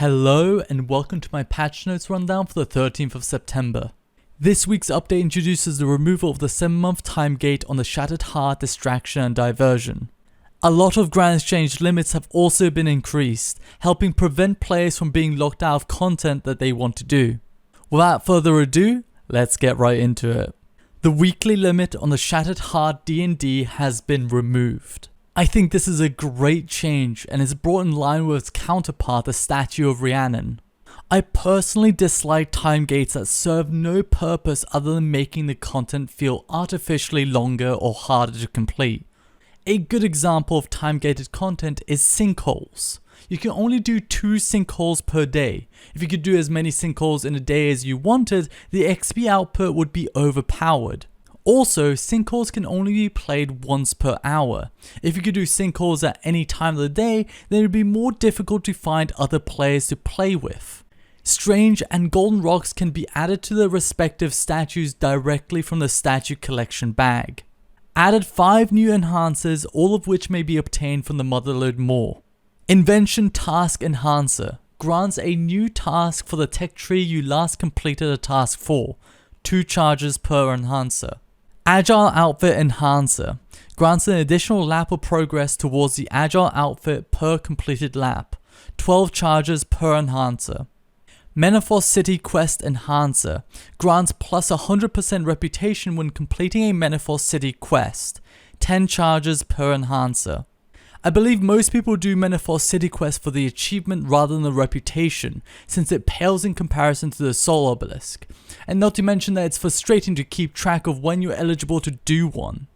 Hello and welcome to my patch notes rundown for the 13th of September. This week's update introduces the removal of the 7-month time gate on the Shattered Heart distraction and diversion. A lot of Grand Exchange limits have also been increased, helping prevent players from being locked out of content that they want to do. Without further ado, let's get right into it. The weekly limit on the Shattered Heart D&D has been removed. I think this is a great change and is brought in line with its counterpart, the Statue of Rhiannon. I personally dislike time gates that serve no purpose other than making the content feel artificially longer or harder to complete. A good example of time-gated content is sinkholes. You can only do 2 sinkholes per day. If you could do as many sinkholes in a day as you wanted, the XP output would be overpowered. Also, sinkholes can only be played once per hour. If you could do sinkholes at any time of the day, then it would be more difficult to find other players to play with. Strange and golden rocks can be added to the respective statues directly from the statue collection bag. Added 5 new enhancers, all of which may be obtained from the Motherlode Maw. Invention Task Enhancer grants a new task for the tech tree you last completed a task for, 2 charges per enhancer. Agile Outfit Enhancer grants an additional lap of progress towards the Agile outfit per completed lap, 12 charges per enhancer. Menethos City Quest Enhancer grants plus 100% reputation when completing a Menethos City quest, 10 charges per enhancer. I believe most people do Menethos City Quest for the achievement rather than the reputation, since it pales in comparison to the Soul Obelisk, and not to mention that it's frustrating to keep track of when you're eligible to do one.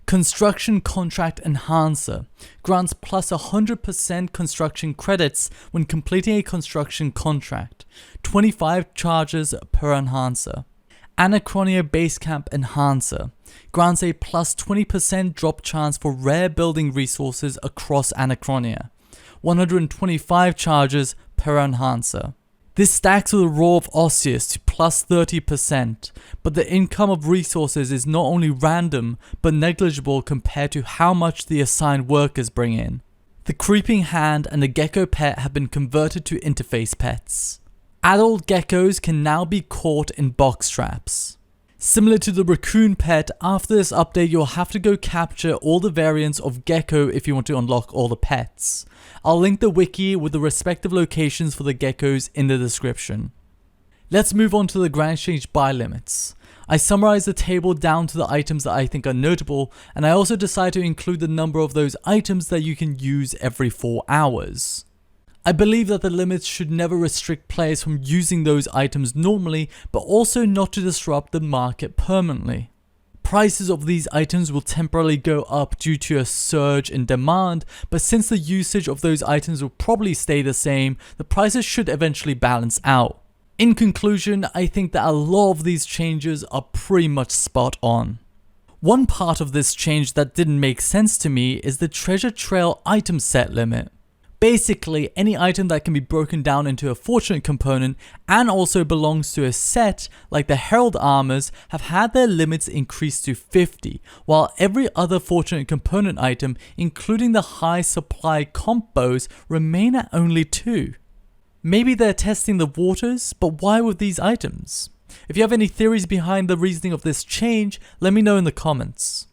Construction Contract Enhancer grants plus 100% construction credits when completing a construction contract, 25 charges per enhancer. Anachronia Basecamp Enhancer grants a plus 20% drop chance for rare building resources across Anachronia, 125 charges per enhancer. This stacks with the Roar of Osseous to plus 30%, but the income of resources is not only random, but negligible compared to how much the assigned workers bring in. The Creeping Hand and the Gecko Pet have been converted to interface pets. Adult geckos can now be caught in box traps. Similar to the Raccoon Pet, after this update you'll have to go capture all the variants of gecko if you want to unlock all the pets. I'll link the wiki with the respective locations for the geckos in the description. Let's move on to the Grand Exchange buy limits. I summarized the table down to the items that I think are notable, and I also decided to include the number of those items that you can use every 4 hours. I believe that the limits should never restrict players from using those items normally, but also not to disrupt the market permanently. Prices of these items will temporarily go up due to a surge in demand, but since the usage of those items will probably stay the same, the prices should eventually balance out. In conclusion, I think that a lot of these changes are pretty much spot on. One part of this change that didn't make sense to me is the Treasure Trail item set limit. Basically, any item that can be broken down into a fortunate component and also belongs to a set, like the Herald Armors, have had their limits increased to 50, while every other fortunate component item, including the high supply comp bows, remain at only 2. Maybe they're testing the waters, but why with these items? If you have any theories behind the reasoning of this change, let me know in the comments.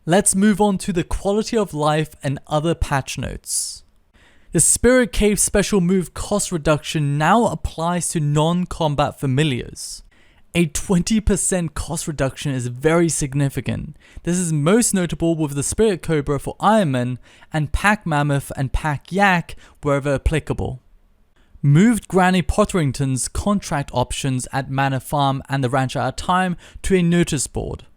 Let's move on to the quality of life and other patch notes. The Spirit Cave special move cost reduction now applies to non-combat familiars. A 20% cost reduction is very significant. This is most notable with the Spirit Cobra for Ironman and Pack Mammoth and Pack Yak wherever applicable. Moved Granny Potterington's contract options at Manor Farm and the Ranch Out of Time to a notice board.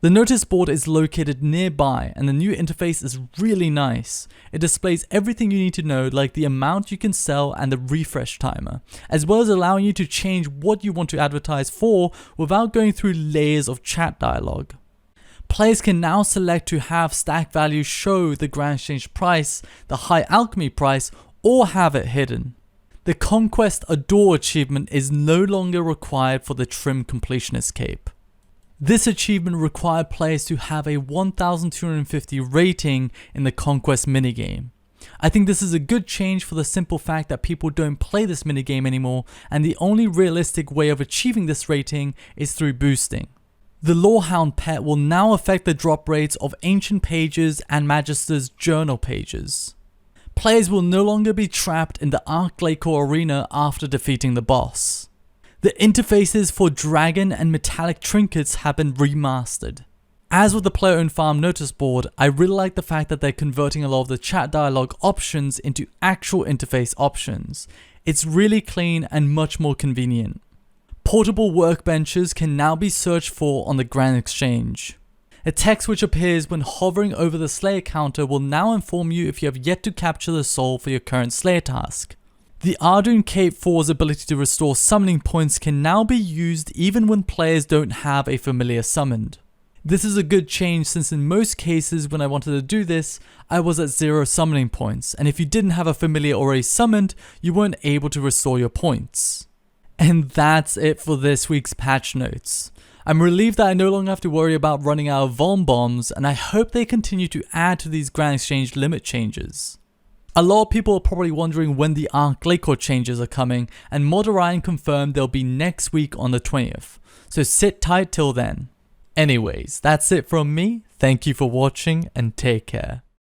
The notice board is located nearby and the new interface is really nice. It displays everything you need to know, like the amount you can sell and the refresh timer, as well as allowing you to change what you want to advertise for without going through layers of chat dialogue. Players can now select to have stack value show the Grand Exchange price, the High Alchemy price, or have it hidden. The Conquest Adore achievement is no longer required for the Trim Completionist Cape. This achievement required players to have a 1250 rating in the Conquest minigame. I think this is a good change for the simple fact that people don't play this minigame anymore, and the only realistic way of achieving this rating is through boosting. The Lorehound pet will now affect the drop rates of Ancient Pages and Magister's Journal pages. Players will no longer be trapped in the Arch-Glacor arena after defeating the boss. The interfaces for Dragon and Metallic Trinkets have been remastered. As with the player-owned farm notice board, I really like the fact that they're converting a lot of the chat dialogue options into actual interface options. It's really clean and much more convenient. Portable workbenches can now be searched for on the Grand Exchange. A text which appears when hovering over the Slayer counter will now inform you if you have yet to capture the soul for your current Slayer task. The Ardoon Cape 4's ability to restore summoning points can now be used even when players don't have a familiar summoned. This is a good change since in most cases when I wanted to do this, I was at 0 summoning points, and if you didn't have a familiar already summoned, you weren't able to restore your points. And that's it for this week's patch notes. I'm relieved that I no longer have to worry about running out of Vuln bombs, and I hope they continue to add to these Grand Exchange limit changes. A lot of people are probably wondering when the Arch-Glacor changes are coming, and Mod Orion confirmed they'll be next week on the 20th, so sit tight till then. Anyways, that's it from me, thank you for watching and take care.